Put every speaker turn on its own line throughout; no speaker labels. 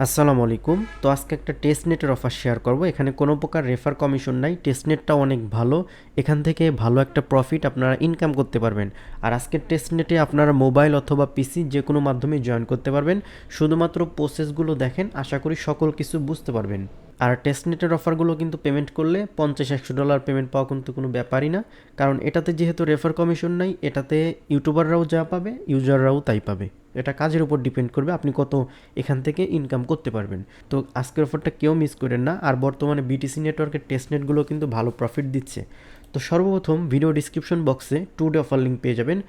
আসসালামু আলাইকুম। তো আজকে একটা টেস্টনেটের অফার শেয়ার করব। এখানে কোনো প্রকার রেফার কমিশন নাই। টেস্টনেটটা অনেক ভালো। এখান থেকে ভালো একটা প্রফিট আপনারা ইনকাম করতে পারবেন। আর আজকের টেস্টনেটে আপনারা মোবাইল অথবা পিসি যে কোনো মাধ্যমে জয়েন করতে পারবেন। শুধুমাত্র প্রসেসগুলো দেখেন, আশা করি সকল কিছু বুঝতে পারবেন। আর টেস্টনেটের অফারগুলো কিন্তু পেমেন্ট করলে $50-100 পেমেন্ট পাওয়া কিন্তু কোনো ব্যাপারই না। কারণ এটাতে যেহেতু রেফার কমিশন নাই, এটাতে ইউটিউবাররাও যা পাবে, ইউজাররাও তাই পাবে। এটা কাজের উপর ডিপেন্ড করবে আপনি কত এখান থেকে ইনকাম করতে পারবেন। তো আজকের অফারটা কেউ মিস করেন না। আর বর্তমানে বিটিসি নেটওয়ার্কের টেস্টনেটগুলো কিন্তু ভালো প্রফিট দিচ্ছে। তো সর্বপ্রথম ভিডিও ডিসক্রিপশন বক্সে টুডে অফার লিঙ্ক পেয়ে যাবেন।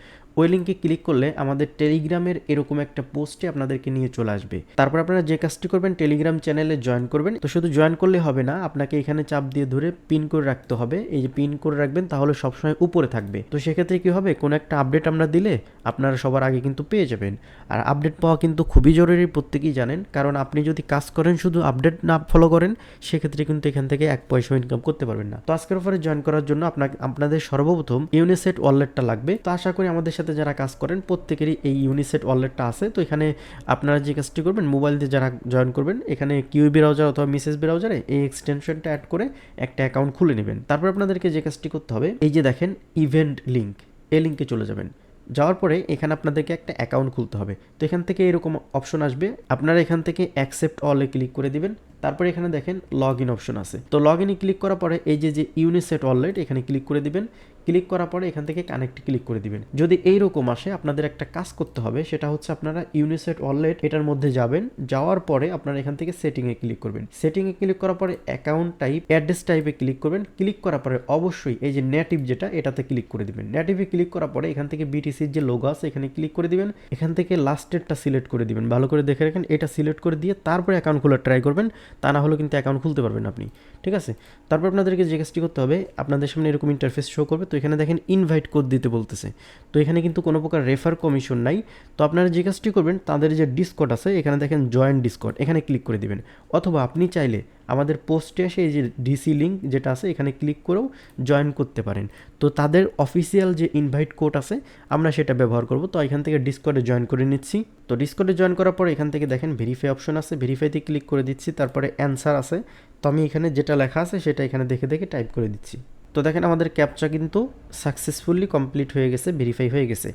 ওই লিঙ্কে ক্লিক করলে আমাদের টেলিগ্রামের এরকম একটা পোস্টে আপনাদেরকে নিয়ে চলে আসবে। তারপর আপনারা যে কাজটি করবেন, টেলিগ্রাম চ্যানেলে জয়েন করবেন। তো শুধু জয়েন করলে হবে না, আপনাকে এখানে চাপ দিয়ে ধরে পিন করে রাখতে হবে। এই যে পিন করে রাখবেন, তাহলে সবসময় উপরে থাকবে। তো সেক্ষেত্রে কী হবে, কোনো একটা আপডেট আমরা দিলে আপনারা সবার আগে কিন্তু পেয়ে যাবেন। আর আপডেট পাওয়া কিন্তু খুবই জরুরি, প্রত্যেকেই জানেন। কারণ আপনি যদি কাজ করেন শুধু আপডেট না ফলো করেন, সেক্ষেত্রে কিন্তু এখান থেকে এক পয়সা ইনকাম করতে পারবেন না। তো আজকের অফারে জয়েন করার জন্য আপনাদের সর্বপ্রথম ইউনিসেট ওয়ালেটটা লাগবে। তো আশা করি আমাদের সাথে যারা কাজ করেন প্রত্যেকেরই এই ইউনিসেট ওয়ালেটটা আছে। তো এখানে আপনারা যে কাজটি করবেন, মোবাইল দিয়ে যারা জয়েন করবেন, এখানে কিউই ব্রাউজার অথবা মিসেস ব্রাউজারে এই এক্সটেনশনটা অ্যাড করে একটা অ্যাকাউন্ট খুলে নেবেন। তারপর আপনাদেরকে যে কাজটি করতে হবে, এই যে দেখেন ইভেন্ট লিঙ্ক, এই লিঙ্কে চলে যাবেন। যাওয়ার পরে এখানে আপনাদেরকে একটা অ্যাকাউন্ট খুলতে হবে। তো এখান থেকে এরকম অপশন আসবে, আপনারা এখান থেকে অ্যাকসেপ্ট অলে ক্লিক করে দিবেন। তারপরে এখানে দেখেন লগ ইন অপশন আছে। তো লগ ইনে ক্লিক করার পরে এই যে ইউনিসেট ওয়ালেট, এখানে ক্লিক করে দিবেন। ক্লিক করার পরে এখান থেকে কানেক্ট ক্লিক করে দিবেন। যদি এইরকম আসে, আপনাদের একটা কাজ করতে হবে, সেটা হচ্ছে আপনারা ইউনিসেট ওয়ালেট এটার মধ্যে যাবেন। যাওয়ার পরে আপনারা এখান থেকে সেটিংয়ে ক্লিক করবেন। সেটিংয়ে ক্লিক করার পরে অ্যাকাউন্ট টাইপ, অ্যাড্রেস টাইপে ক্লিক করবেন। ক্লিক করার পরে অবশ্যই এই যে নেটিভ যেটা, এটাতে ক্লিক করে দিবেন। নেটিভে ক্লিক করার পরে এখান থেকে বিটিসির যে লোগো আছে এখানে ক্লিক করে দিবেন। এখান থেকে লাস্টেরটা সিলেক্ট করে দিবেন, ভালো করে দেখে রাখেন। এটা সিলেক্ট করে দিয়ে তারপরে অ্যাকাউন্ট খোলার ট্রাই করবেন, তা না হলে কিন্তু অ্যাকাউন্ট খুলতে পারবেন আপনি। ঠিক আছে। তারপর আপনাদেরকে যে কাজটি করতে হবে, আপনাদের সামনে এরকম ইন্টারফেস শো করবে। তো এখানে দেখেন ইনভাইট কোড দিতে বলতেছে। তো এখানে কিন্তু কোনো প্রকার রেফার কমিশন নাই। তো আপনারা যে কাজটি করবেন, তাদের যে ডিসকর্ড আছে এখানে দেখেন জয়েন ডিসকর্ড, এখানে ক্লিক করে দিবেন। অথবা আপনি চাইলে আমাদের পোস্টে এসে এই যে ডিসি লিঙ্ক যেটা আছে এখানে ক্লিক করেও জয়েন করতে পারেন। তো তাদের অফিসিয়াল যে ইনভাইট কোড আছে আমরা সেটা ব্যবহার করব। তো এখান থেকে ডিসকর্ডে জয়েন করে নিচ্ছি। তো ডিসকর্ডে জয়েন করার পর এখান থেকে দেখেন ভেরিফাই অপশন আছে, ভেরিফাইতে ক্লিক করে দিচ্ছি। তারপরে অ্যান্সার আছে। তো আমি এখানে যেটা লেখা আছে সেটা এখানে দেখে দেখে টাইপ করে দিচ্ছি। তো দেখেন আমাদের ক্যাপচা কিন্তু সাকসেসফুলি কমপ্লিট হয়ে গেছে, ভেরিফাই হয়ে গেছে।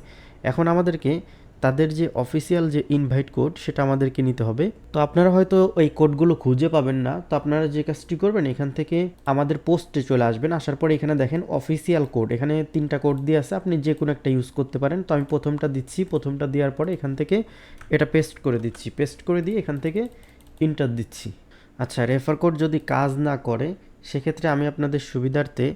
এখন আমাদেরকে তাদের যে অফিসিয়াল যে ইনভাইট কোড সেটা আমাদেরকে নিতে হবে। তো আপনারা হয়তো ওই কোডগুলো খুঁজে পাবেন না। তো আপনারা যে কাজটি করবেন, এখান থেকে আমাদের পোস্টে চলে আসবেন। আসার পরে এখানে দেখেন অফিসিয়াল কোড, এখানে 3টা কোড দিয়ে আছে, আপনি যে কোনো একটা ইউজ করতে পারেন। তো আমি প্রথমটা দিচ্ছি। প্রথমটা দেওয়ার পরে এখান থেকে এটা পেস্ট করে দিচ্ছি। পেস্ট করে দিয়ে এখান থেকে ইন্টার দিচ্ছি। আচ্ছা, রেফার কোড যদি কাজ না করে, সেক্ষেত্রে আমি আপনাদের সুবিধার্থে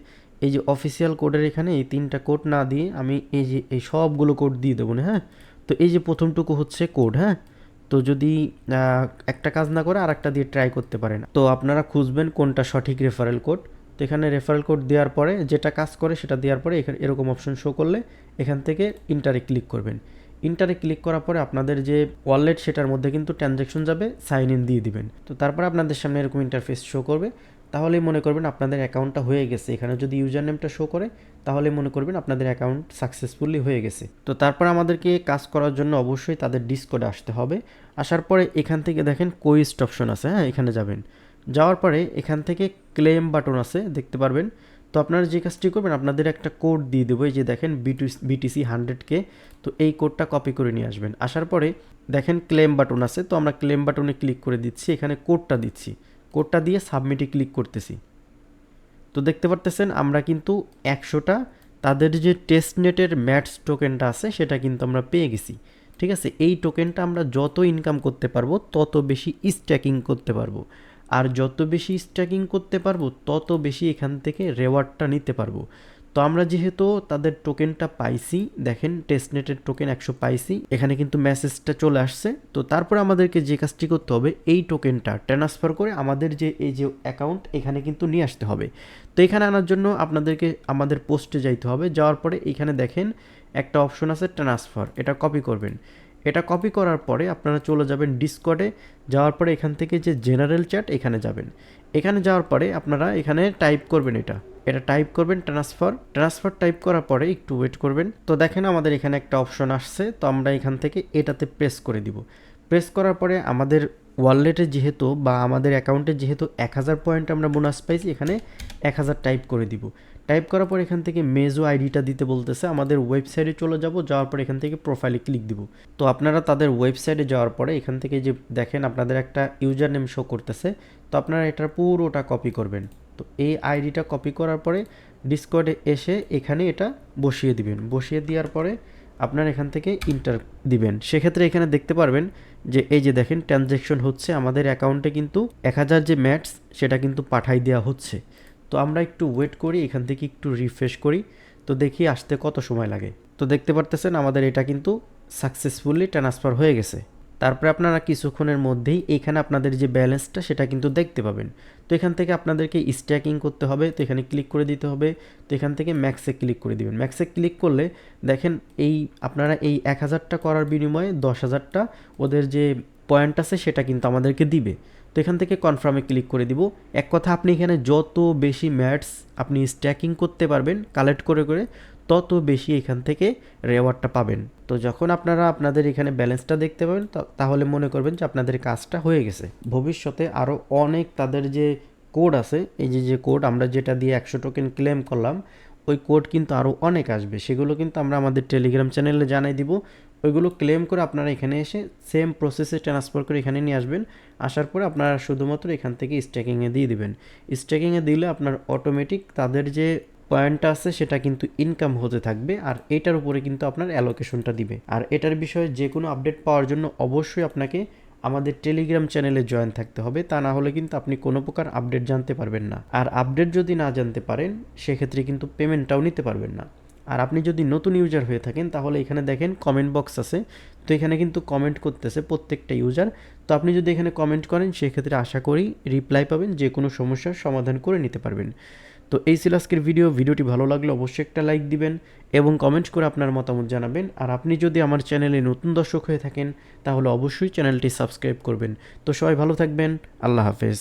এই যে অফিসিয়াল কোডের এখানে এই 3টা কোড না দিয়ে আমি এই যে এই সবগুলো কোড দিয়ে দেবো না। হ্যাঁ, তো এই যে প্রথমটুকু হচ্ছে কোড। হ্যাঁ, তো যদি একটা কাজ না করে আর একটা দিয়ে ট্রাই করতে পারেন। তো আপনারা খুঁজবেন কোনটা সঠিক রেফারেল কোড। তো এখানে রেফারেল কোড দেওয়ার পরে যেটা কাজ করে সেটা দেওয়ার পরে এখানে এরকম অপশন শো করলে এখান থেকে ইন্টারে ক্লিক করবেন। ইন্টারে ক্লিক করার পরে আপনাদের যে ওয়ালেট সেটার মধ্যে কিন্তু ট্রানজ্যাকশন যাবে, সাইন ইন দিয়ে দিবেন। তো তারপর আপনাদের সামনে এরকম ইন্টারফেস শো করবে। তাহলেই মনে করবেন আপনাদের অ্যাকাউন্টটা হয়ে গেছে। এখানে যদি ইউজার নেমটা শো করে, তাহলে মনে করবেন আপনাদের অ্যাকাউন্ট সাকসেসফুলি হয়ে গেছে। তো তারপর আমাদেরকে কাজ করার জন্য অবশ্যই তাদের ডিসকর্ডে আসতে হবে। আসার পরে এখান থেকে দেখেন কোয়েস্ট অপশন আছে। হ্যাঁ, এখানে যাবেন। যাওয়ার পরে এখান থেকে ক্লেম বাটন আছে, দেখতে পারবেন। তো আপনারা যে কাজটি করবেন, আপনাদের একটা কোড দিয়ে দেবো। এই যে দেখেন বিটিসি 100K। তো এই কোডটা কপি করে নিয়ে আসবেন। আসার পরে দেখেন ক্লেম বাটন আছে। তো আমরা ক্লেম বাটনে ক্লিক করে দিচ্ছি, এখানে কোডটা দিচ্ছি। কোডটা দিয়ে সাবমিটে ক্লিক করতেছি। তো দেখতে পারতেছেন আমরা কিন্তু 100টা তাদের যে টেস্টনেটের ম্যাটস টোকেনটা আছে সেটা কিন্তু আমরা পেয়ে গেছি। ঠিক আছে, এই টোকেনটা আমরা যত ইনকাম করতে পারবো তত বেশি স্ট্যাকিং করতে পারবো। আর যত বেশি স্ট্যাকিং করতে পারবো তত বেশি এখান থেকে রেওয়ার্ডটা নিতে পারবো। তো আমরা যেহেতু তাদের টোকেনটা পাইছি, দেখেন টেস্টনেটের টোকেন 100 পাইছি, এখানে কিন্তু মেসেজটা চলে আসছে। তো তারপরে আমাদেরকে যে কাজটি করতে হবে, এই টোকেনটা ট্রান্সফার করে আমাদের যে এই যে অ্যাকাউন্ট এখানে কিন্তু নিয়ে আসতে হবে। তো এখানে আনার জন্য আপনাদেরকে আমাদের পোস্টে যাইতে হবে। যাওয়ার পরে এখানে দেখেন একটা অপশন আছে ট্রান্সফার, এটা কপি করবেন। এটা কপি করার পরে আপনারা চলে যাবেন ডিসকর্ডে। যাওয়ার পরে এখান থেকে যে জেনারেল চ্যাট এখানে যাবেন। এখানে যাওয়ার পরে আপনারা এখানে টাইপ করবেন, এটা টাইপ করবেন ট্রান্সফার টাইপ করার পরে একটু ওয়েট করবেন। তো দেখেন আমাদের এখানে একটা অপশন আসছে। তো আমরা এখান থেকে এটাতে প্রেস করে দিব। প্রেস করার পরে আমাদের ওয়ালেটে যেহেতু বা আমাদের অ্যাকাউন্টে যেহেতু 1000 পয়েন্ট আমরা বোনাস পাইছি, এখানে 1000 টাইপ করে দিব। টাইপ করার পর এখান থেকে মেজো আইডিটা দিতে বলতেছে। আমাদের ওয়েবসাইটে চলে যাব, যাওয়ার পর এখান থেকে প্রোফাইলে ক্লিক দিব। তো আপনারা তাদের ওয়েবসাইটে যাওয়ার পরে এখান থেকে যে দেখেন আপনাদের একটা ইউজার নেম শো করতেছে, তো আপনারা এটার পুরোটা কপি করবেন। তো এই আইডিটা কপি করার পরে ডিসকর্ডে এসে এখানে এটা বসিয়ে দিবেন। বসিয়ে দেওয়ার পরে আপনার এখান থেকে ইন্টার দিবেন। সেক্ষেত্রে এখানে দেখতে পারবেন যে এই যে দেখেন ট্রানজ্যাকশন হচ্ছে, আমাদের অ্যাকাউন্টে কিন্তু 1000 যে ম্যাটস সেটা কিন্তু পাঠাই দেওয়া হচ্ছে। তো আমরা একটু ওয়েট করি, এখান থেকে একটু রিফ্রেশ করি, তো দেখি আসতে কত সময় লাগে। তো দেখতে পারতেছেন আমাদের এটা কিন্তু সাকসেসফুলি ট্রান্সফার হয়ে গেছে। তারপরে আপনারা কিছুক্ষণের মধ্যেই এখানে আপনাদের যে ব্যালেন্সটা সেটা কিন্তু দেখতে পাবেন। তো এখান থেকে আপনাদেরকে স্ট্যাকিং করতে হবে, তো এখানে ক্লিক করে দিতে হবে। তো এখান থেকে ম্যাক্সে ক্লিক করে দিবেন। ম্যাক্সে ক্লিক করলে দেখেন এই আপনারা এই 1000টা করার বিনিময়ে 10,000টা ওদের যে পয়েন্ট আছে সেটা কিন্তু আমাদেরকে দিবে। তো এখান থেকে কনফার্মে ক্লিক করে দিব। এক কথা আপনি এখানে যত বেশি ম্যাটস আপনি স্ট্যাকিং করতে পারবেন কালেক্ট করে করে, তত বেশি এখান থেকে রেওয়ার্ডটা পাবেন। তো যখন আপনারা আপনাদের এখানে ব্যালেন্সটা দেখতে পাবেন তাহলে মনে করবেন যে আপনাদের কাজটা হয়ে গেছে। ভবিষ্যতে আরও অনেক তাদের যে কোড আছে, এই যে কোড আমরা যেটা দিয়ে 100 টোকেন ক্লেম করলাম, ওই কোড কিন্তু আরও অনেক আসবে। সেগুলো কিন্তু আমরা আমাদের টেলিগ্রাম চ্যানেলে জানাই দিব। ওইগুলো ক্লেম করে আপনারা এখানে এসে সেম প্রসেসে ট্রান্সফার করে এখানে নিয়ে আসবেন। আসার পরে আপনারা শুধুমাত্র এখান থেকে স্ট্যাকিংয়ে দিয়ে দিবেন। স্ট্যাকিংয়ে দিলে আপনার অটোমেটিক তাদের যে পয়েন্টটা আছে সেটা কিন্তু ইনকাম হতে থাকবে, আর এটার উপরে কিন্তু আপনার অ্যালোকেশনটা দিবে। আর এটার বিষয়ে যে কোনো আপডেট পাওয়ার জন্য অবশ্যই আপনাকে আমাদের টেলিগ্রাম চ্যানেলে জয়েন থাকতে হবে, তা না হলে কিন্তু আপনি কোনো প্রকার আপডেট জানতে পারবেন না। আর আপডেট যদি না জানতে পারেন সেক্ষেত্রে কিন্তু পেমেন্টটাও নিতে পারবেন না। আর আপনি যদি নতুন ইউজার হয়ে থাকেন তাহলে এখানে দেখেন কমেন্ট বক্স আছে, তো এখানে কিন্তু কমেন্ট করতেছে প্রত্যেকটা ইউজার। তো আপনি যদি এখানে কমেন্ট করেন সেক্ষেত্রে আশা করি রিপ্লাই পাবেন, যে কোনো সমস্যার সমাধান করে নিতে পারবেন। তো এই ছিল আজকের ভিডিওটি ভালো লাগলে অবশ্যই একটা লাইক দিবেন এবং কমেন্ট করে আপনার মতামত জানাবেন। আর আপনি যদি আমার চ্যানেলে নতুন দর্শক হয়ে থাকেন তাহলে অবশ্যই চ্যানেলটি সাবস্ক্রাইব করবেন। তো সবাই ভালো থাকবেন, আল্লাহ হাফেজ।